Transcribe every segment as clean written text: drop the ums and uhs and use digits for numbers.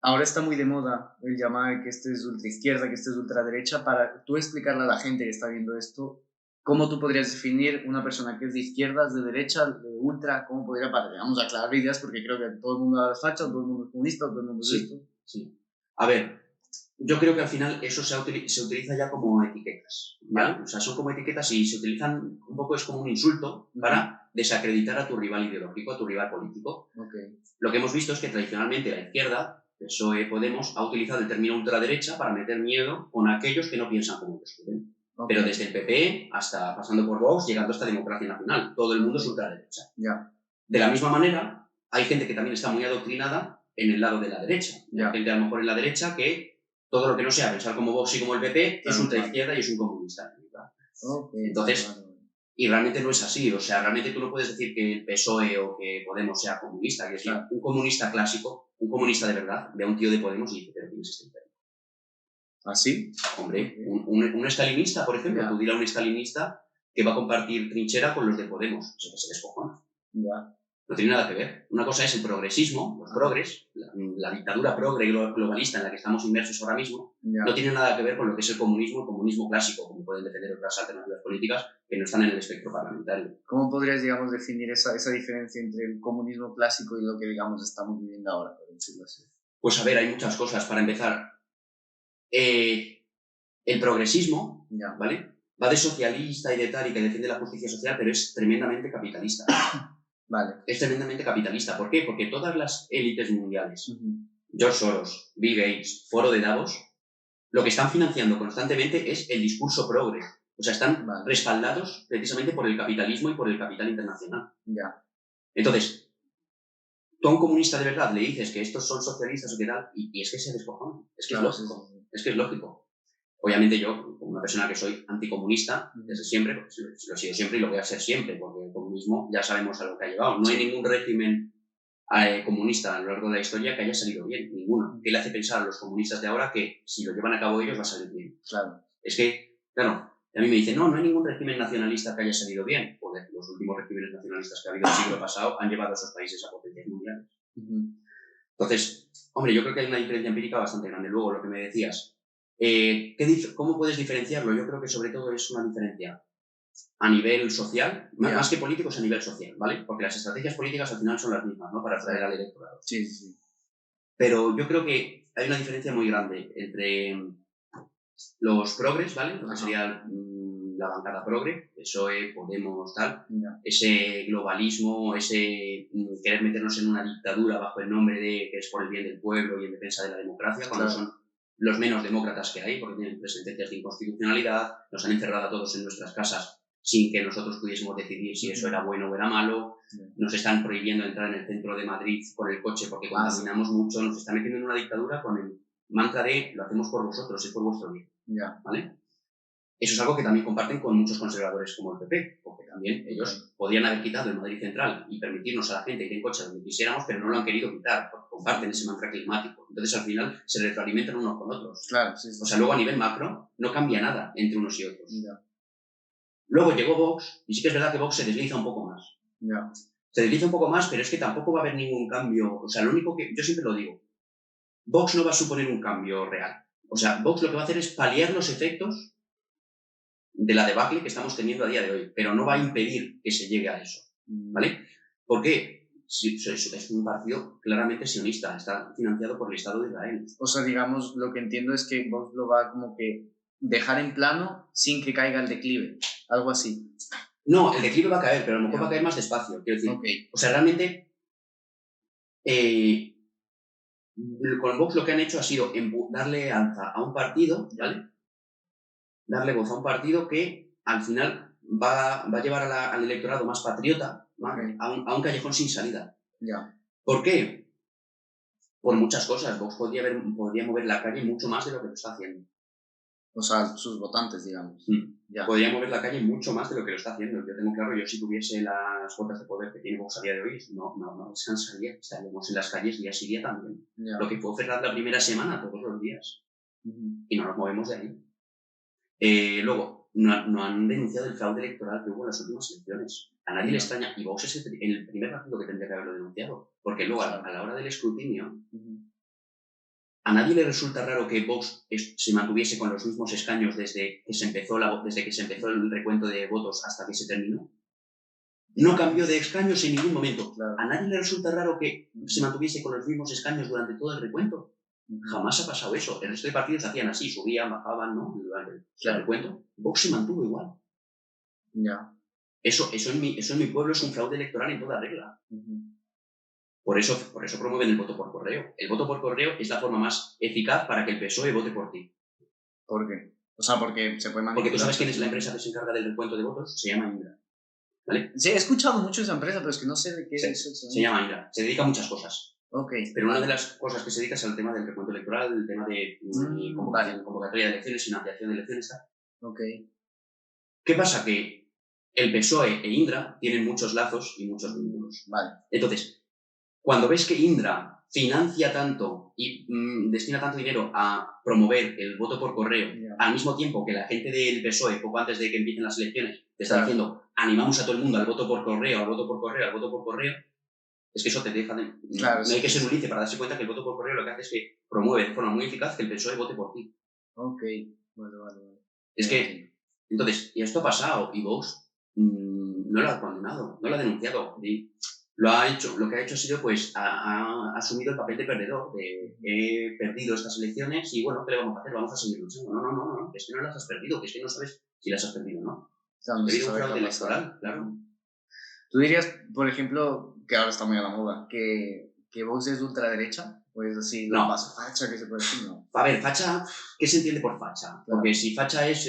ahora está muy de moda el llamar que este es ultraizquierda, que este es ultraderecha, para tú explicarle a la gente que está viendo esto, ¿cómo tú podrías definir una persona que es de izquierdas, de derecha, de ultra? ¿Cómo podría, para, digamos, aclarar ideas? Porque creo que todo el mundo es facha, todo el mundo es comunista, todo el mundo es esto. Sí, sí. A ver, yo creo que al final eso se utiliza ya como etiquetas, ¿vale? Ya. O sea, son como etiquetas y se utilizan un poco, es como un insulto Ujú. para desacreditar a tu rival ideológico, a tu rival político. Ok. Lo que hemos visto es que tradicionalmente la izquierda, PSOE, Podemos, ha utilizado el término ultraderecha para meter miedo con aquellos que no piensan como ellos quieren. Ok. Pero desde el PP hasta pasando por Vox, llegando hasta Democracia Nacional, todo el mundo es ultraderecha. Ya. De la misma manera, hay gente que también está muy adoctrinada en el lado de la derecha. Hay gente a lo mejor en la derecha que todo lo que no sea pensar como Vox y como el PP es Claro, claro. ultraizquierda y es un comunista. Ok, vale, vale, Entonces, vale. y realmente no es así. O sea, realmente tú no puedes decir que el PSOE o que Podemos sea comunista. Es decir, Claro. un comunista clásico, un comunista de verdad, ve a un tío de Podemos y dice, pero ¿quién es este enfermo? ¿Así? Ok. Hombre, un estalinista, por ejemplo, tú Ya, dile a un estalinista que va a compartir trinchera con los de Podemos. Eso que se descojona. ya. No tiene nada que ver. Una cosa es el progresismo, los Ajá. progres, la dictadura progre globalista en la que estamos inmersos ahora mismo, no Ya. tiene nada que ver con lo que es el comunismo clásico, como pueden defender otras alternativas políticas que no están en el espectro parlamentario. ¿Cómo podrías, digamos, definir esa diferencia entre el comunismo clásico y lo que, digamos, estamos viviendo ahora, por decirlo así? Pues a ver, hay muchas cosas. Para empezar, eh, el progresismo, Ya. ¿vale? Va de socialista y de tal y que defiende la justicia social, pero es tremendamente capitalista. Vale. Es tremendamente capitalista. ¿Por qué? Porque todas las élites mundiales, Ujú. George Soros, Bill Gates, Foro de Davos, lo que están financiando constantemente es el discurso progre. O sea, están Vale. respaldados precisamente por el capitalismo y por el capital internacional. Ya. Entonces, tú a un comunista de verdad le dices que estos son socialistas o qué tal, y es que se descojonan. Es que es Claro, sí, sí, lógico. sí. Es que es lógico. Obviamente yo, como una persona que soy anticomunista Ujú. desde siempre, porque lo he sido siempre y lo voy a ser siempre, porque el comunismo ya sabemos a lo que ha llevado. No hay Sí. ningún régimen comunista a lo largo de la historia que haya salido bien, ninguno. ¿Qué le hace pensar a los comunistas de ahora que si lo llevan a cabo ellos va a salir bien? Claro. Es que, claro, a mí me dicen, no, no hay ningún régimen nacionalista que haya salido bien. Joder, los últimos regímenes nacionalistas que ha habido el siglo pasado han llevado a esos países a potencias mundiales. Ujú. Entonces, hombre, yo creo que hay una diferencia empírica bastante grande. Luego, lo que me decías, ¿cómo puedes diferenciarlo? Yo creo que sobre todo es una diferencia a nivel social, más Ya. que políticos a nivel social, ¿vale? Porque las estrategias políticas al final son las mismas, ¿no? Para Sí. atraer al electorado. Sí, sí, sí. Pero yo creo que hay una diferencia muy grande entre los progres, ¿vale? Lo que Ajá. sería la bancada progre, PSOE, Podemos, tal, Ya. ese globalismo, ese querer meternos en una dictadura bajo el nombre de que es por el bien del pueblo y en defensa de la democracia, cuando Claro. son los menos demócratas que hay, porque tienen sentencias de inconstitucionalidad, nos han encerrado a todos en nuestras casas sin que nosotros pudiésemos decidir si eso era bueno o era malo, Ya. nos están prohibiendo entrar en el centro de Madrid con el coche porque Ah, sí. contaminamos mucho, nos están metiendo en una dictadura con el mantra de lo hacemos por vosotros, es por vuestro bien. Ya. ¿Vale? Eso es algo que también comparten con muchos conservadores como el PP, porque también Ok. ellos podían haber quitado el Madrid Central y permitirnos a la gente ir en coche donde quisiéramos, pero no lo han querido quitar, porque comparten ese mantra climático. Entonces, al final, se retroalimentan unos con otros. Claro, sí, sí, O sea, sí. luego a nivel macro, no cambia nada entre unos y otros. Ya. Luego llegó Vox, y sí que es verdad que Vox se desliza un poco más. Ya. Se desliza un poco más, pero es que tampoco va a haber ningún cambio. O sea, lo único que, yo siempre lo digo, Vox no va a suponer un cambio real. O sea, Vox lo que va a hacer es paliar los efectos de la debacle que estamos teniendo a día de hoy, pero no va a impedir que se llegue a eso, Mm. ¿vale? ¿Por qué? Sí, es un partido claramente sionista, está financiado por el Estado de Israel. O sea, digamos, lo que entiendo es que Vox lo va como que dejar en plano sin que caiga el declive, algo así. No, el declive va a caer, pero a lo mejor va a Ya. caer más despacio, quiero decir. Ok. O sea, realmente, eh, con Vox lo que han hecho ha sido darle alza a un partido, Ya. ¿vale? Darle voz a un partido que al final va a llevar al electorado más patriota, Ok. ¿vale? A un callejón sin salida. Ya. ¿Por qué? Por muchas cosas. Vox podría mover la calle mucho más de lo que lo está haciendo. O sea, sus votantes, digamos. Ya. Podría mover la calle mucho más de lo que lo está haciendo. Yo tengo claro, yo si tuviese las cuotas de poder que tiene Vox a día de hoy, no descansaría. Estaríamos en las calles día sí día también. Ya. Lo que fue cerrar la primera semana todos los días. Ujú. Y no nos movemos de ahí. Luego, no han denunciado el fraude electoral que hubo en las últimas elecciones. A nadie le Ya. extraña. Y Vox es el primer partido que tendría que haberlo denunciado. Porque luego, Claro. a la hora del escrutinio, Ujú. ¿A nadie le resulta raro que Vox se mantuviese con los mismos escaños desde que se empezó el recuento de votos hasta que se terminó? No cambió de escaños en ningún momento. Claro. ¿A nadie le resulta raro que se mantuviese con los mismos escaños durante todo el recuento? Jamás ha pasado eso. El resto de partidos hacían así, subían, bajaban, ¿no? Durante el recuento. Vox se mantuvo igual. Ya. Eso en mi pueblo es un fraude electoral en toda regla. Por eso promueven el voto por correo. El voto por correo es la forma más eficaz para que el PSOE vote por ti. ¿Por qué? O sea, porque se puede manipular. Porque tú sabes quién es la empresa que se encarga del recuento de votos. Se llama Indra. ¿Vale? Sí, he escuchado mucho de esa empresa, pero es que no sé de qué es eso. Se llama Indra. Se dedica a muchas cosas. Ok. Pero una de las cosas que se dedica es al tema del recuento electoral, el tema de convocatoria de elecciones, financiación de elecciones. Ok. ¿Qué pasa? Que el PSOE e Indra tienen muchos lazos y muchos vínculos. Vale. Entonces, cuando ves que Indra financia tanto y destina tanto dinero a promover el voto por correo, al mismo tiempo que la gente del PSOE, poco antes de que empiecen las elecciones, te está diciendo, animamos a todo el mundo al voto por correo, al voto por correo, al voto por correo, es que eso te deja de... Claro, no hay que ser un lince para darse cuenta que el voto por correo lo que hace es que promueve de forma muy eficaz que el PSOE vote por ti. Ok, vale. Es que, entonces, y esto ha pasado, y Vox no lo ha condenado, no lo ha denunciado. Lo que ha hecho ha sido, pues, ha asumido el papel de perdedor, de he perdido estas elecciones y, bueno, ¿qué le vamos a hacer? Vamos a seguir luchando. No, es que no las has perdido, que es que no sabes si las has perdido o no. Claro, ha habido un fraude electoral, claro. ¿Tú dirías, por ejemplo, que ahora está muy a la moda, que Vox es de ultraderecha? Pues así, no. Más facha que se puede decir, ¿no? A ver, facha, ¿qué se entiende por facha? Claro. Porque si facha es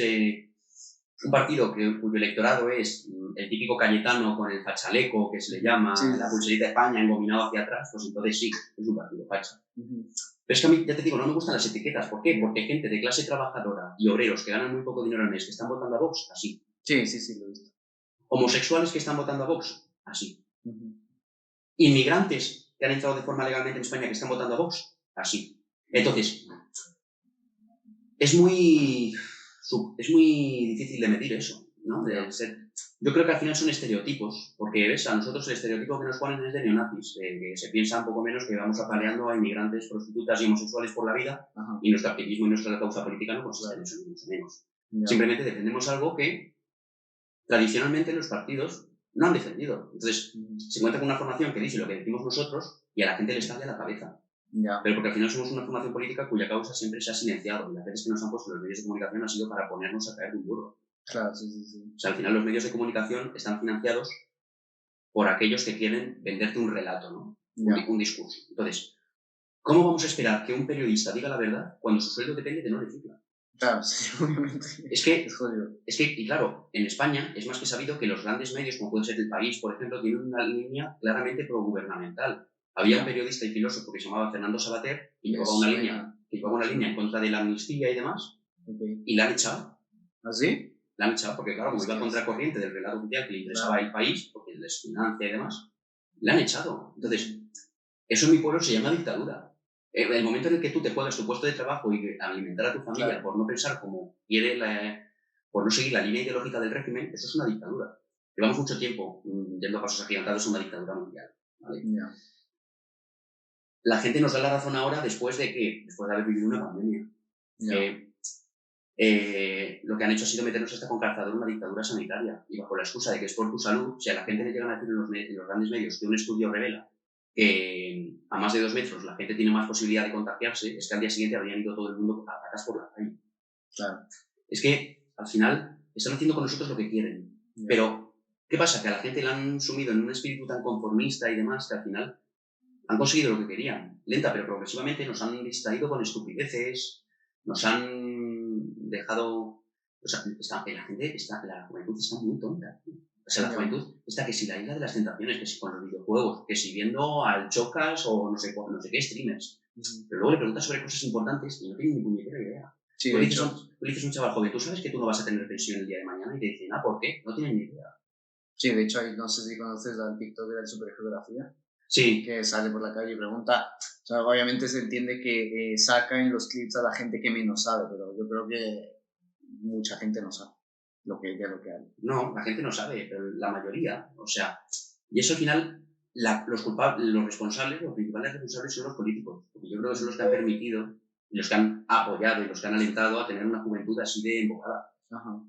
un partido cuyo electorado es el típico cayetano con el fachaleco, que se le llama, la pulserita de España engominado hacia atrás, pues entonces sí, es un partido facha. Pero es que a mí, ya te digo, no me gustan las etiquetas. ¿Por qué? Porque gente de clase trabajadora y obreros que ganan muy poco dinero al mes que están votando a Vox, así. Sí, lo he visto. Homosexuales que están votando a Vox, así. Inmigrantes que han entrado de forma legalmente en España que están votando a Vox, así. Entonces, es muy difícil de medir eso, ¿no? Yo creo que al final son estereotipos, porque ves, a nosotros el estereotipo que nos ponen es de neonazis, que se piensa un poco menos que vamos apaleando a inmigrantes, prostitutas y homosexuales por la vida. Ajá. Y nuestro activismo y nuestra causa política no consiste en eso, ni mucho menos. Ya. Simplemente defendemos algo que tradicionalmente los partidos no han defendido. Entonces, se encuentra con una formación que dice lo que decimos nosotros y a la gente le estalla la cabeza. Ya. Pero porque al final somos una formación política cuya causa siempre se ha silenciado y las veces que nos han puesto los medios de comunicación ha sido para ponernos a caer de un burro. Claro, sí. O sea, al final los medios de comunicación están financiados por aquellos que quieren venderte un relato, ¿no? Un discurso. Entonces, ¿cómo vamos a esperar que un periodista diga la verdad cuando su sueldo depende de no decirla? Claro, sí, obviamente. Es que, y claro, en España es más que sabido que los grandes medios, como puede ser El País, por ejemplo, tienen una línea claramente progubernamental. Había un periodista y filósofo que se llamaba Fernando Savater y llevaba una línea en contra de la amnistía y demás, y la han echado. ¿Ah, sí? La han echado porque, claro, como iba a contracorriente del relato oficial que le interesaba El País, porque les financia y demás, la han echado. Entonces, eso en mi pueblo se llama dictadura. El momento en el que tú te juegas tu puesto de trabajo y alimentar a tu familia por no pensar como quiere, por no seguir la línea ideológica del régimen, eso es una dictadura. Llevamos mucho tiempo yendo a pasos agigantados a una dictadura mundial. ¿Vale? La gente nos da la razón ahora después de haber vivido una pandemia. Lo que han hecho ha sido meternos hasta con calzador en una dictadura sanitaria y bajo la excusa de que es por tu salud, si a la gente le llegan a decir en los grandes medios que un estudio revela que a más de 2 metros la gente tiene más posibilidad de contagiarse, es que al día siguiente habrían ido todo el mundo a patas por la calle. Claro. Es que al final están haciendo con nosotros lo que quieren. Pero, ¿qué pasa? Que a la gente la han sumido en un espíritu tan conformista y demás que al final han conseguido lo que querían. Lenta pero progresivamente nos han distraído con estupideces, nos han dejado... O sea, la juventud está muy tonta. O sea, la juventud está que si la isla de las tentaciones, que si con los videojuegos, que si viendo al Chocas o no sé qué streamers. Pero luego le preguntas sobre cosas importantes y no tienen ni puñetera idea. Sí, tú le dices a un chaval joven, tú sabes que tú no vas a tener pensión el día de mañana y te dicen, ¿por qué? No tienen ni idea. Sí, de hecho, no sé si conoces al TikTok de la supergeografía. Sí. Que sale por la calle y pregunta. O sea, obviamente se entiende que saca en los clips a la gente que menos sabe, pero yo creo que mucha gente no sabe lo que hay. No, la gente no sabe, pero la mayoría. O sea, y eso al final, los responsables, los principales responsables son los políticos, porque yo creo que son los que han permitido y los que han apoyado y los que han alentado a tener una juventud así de embocada. Ajá.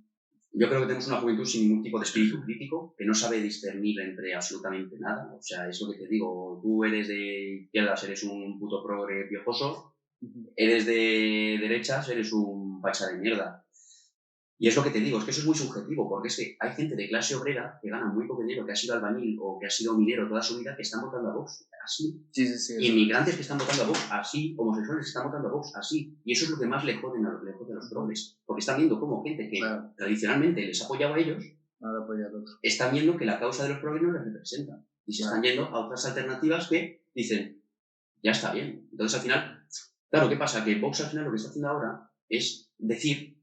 Yo creo que tenemos una juventud sin ningún tipo de espíritu crítico, que no sabe discernir entre absolutamente nada. O sea, es lo que te digo, tú eres de izquierdas, eres un puto progre piojoso, eres de derechas, eres un pacha de mierda. Y es lo que te digo, es que eso es muy subjetivo, porque es que hay gente de clase obrera que gana muy poco dinero, que ha sido albañil o que ha sido minero toda su vida, que están votando a Vox así. Sí. Inmigrantes que están votando a Vox así, homosexuales que están votando a Vox así. Y eso es lo que más le jode a los progres. Porque están viendo cómo gente que tradicionalmente les ha apoyado a ellos, ahora apoya al otro. están viendo que la causa de los progres no les representa. Y se están yendo a otras alternativas que dicen, ya está bien. Entonces al final, claro, ¿qué pasa? Que Vox al final lo que está haciendo ahora es decir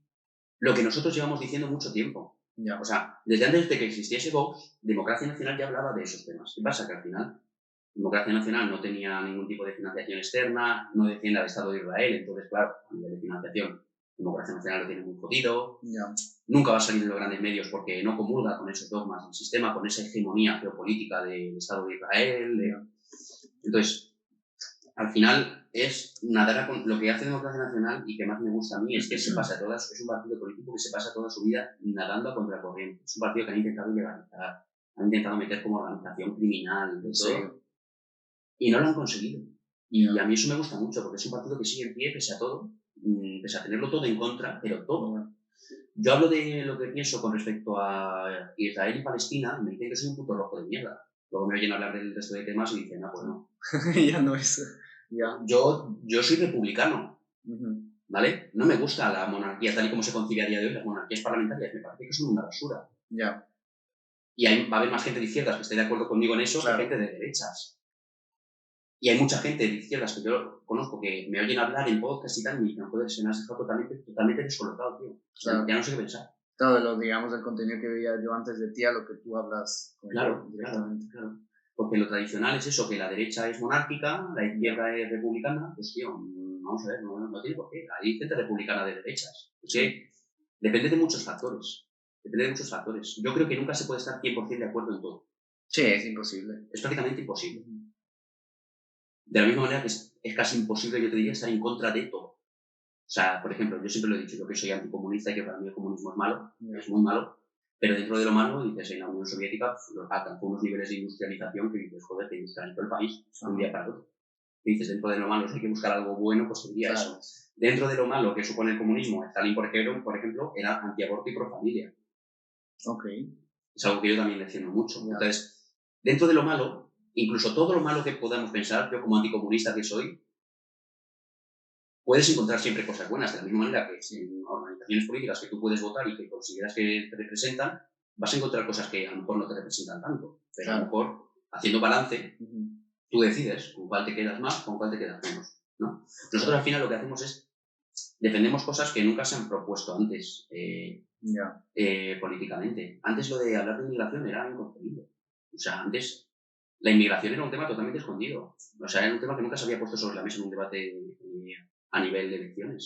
lo que nosotros llevamos diciendo mucho tiempo. O sea, desde antes de que existiese Vox, Democracia Nacional ya hablaba de esos temas. ¿Qué pasa? Que al final Democracia Nacional no tenía ningún tipo de financiación externa, no defiende al Estado de Israel, entonces, claro, a nivel de financiación, Democracia Nacional lo tiene muy jodido. Nunca va a salir en los grandes medios porque no comulga con esos dogmas del sistema, con esa hegemonía geopolítica del Estado de Israel. Entonces, al final es nadar con lo que hace Democracia Nacional y que más me gusta a mí es que se pasa todas, es un partido político que se pasa toda su vida nadando a contracorriente. Es un partido que han intentado ilegalizar, han intentado meter como organización criminal, de todo, y no lo han conseguido. Y a mí eso me gusta mucho porque es un partido que sigue en pie pese a todo, pese a tenerlo todo en contra, pero todo. Yo hablo de lo que pienso con respecto a Israel y Palestina y me dicen que soy un puto rojo de mierda. Luego me oyen hablar del resto de temas y dicen, pues no. Ya no es. Yo soy republicano, ¿vale? No me gusta la monarquía tal y como se concibe a día de hoy, las monarquías parlamentarias, me parece que son una basura. Y va a haber más gente de izquierdas que esté de acuerdo conmigo en eso que gente de derechas. Y hay mucha gente de izquierdas que yo conozco que me oyen hablar en podcast y tal y me dicen, joder, se me has dejado totalmente descolocado, tío. Ya no sé qué pensar. Claro, digamos, el contenido que veía yo antes de ti a lo que tú hablas. Claro. Porque lo tradicional es eso, que la derecha es monárquica, la izquierda es republicana, pues tío, vamos a ver, no tiene por qué. Hay gente republicana de derechas. Es que depende de muchos factores. Yo creo que nunca se puede estar 100% de acuerdo en todo. Sí, es imposible. Es prácticamente imposible. De la misma manera que es casi imposible, yo te diría, estar en contra de todo. O sea, por ejemplo, yo siempre lo he dicho, yo que soy anticomunista y que para mí el comunismo es malo, es muy malo, pero dentro de lo malo, dices, en la Unión Soviética alcanzó unos niveles de industrialización que dices, joder, te industrializó el país de un día para otro. Y dices, dentro de lo malo, si hay que buscar algo bueno, pues sería eso. Dentro de lo malo que supone el comunismo, Stalin, por ejemplo, era antiaborto y pro familia. Es algo que yo también defiendo mucho. Entonces, dentro de lo malo, incluso todo lo malo que podamos pensar, yo como anticomunista que soy, puedes encontrar siempre cosas buenas, de la misma manera que en organizaciones políticas que tú puedes votar y que consideras que te representan, vas a encontrar cosas que a lo mejor no te representan tanto, pero a lo mejor, haciendo balance, tú decides con cuál te quedas más, con cuál te quedas menos, ¿no? Nosotros al final lo que hacemos es defendemos cosas que nunca se han propuesto antes políticamente. Antes lo de hablar de inmigración era inconcebible. O sea, antes la inmigración era un tema totalmente escondido. O sea, era un tema que nunca se había puesto sobre la mesa en un debate a nivel de elecciones.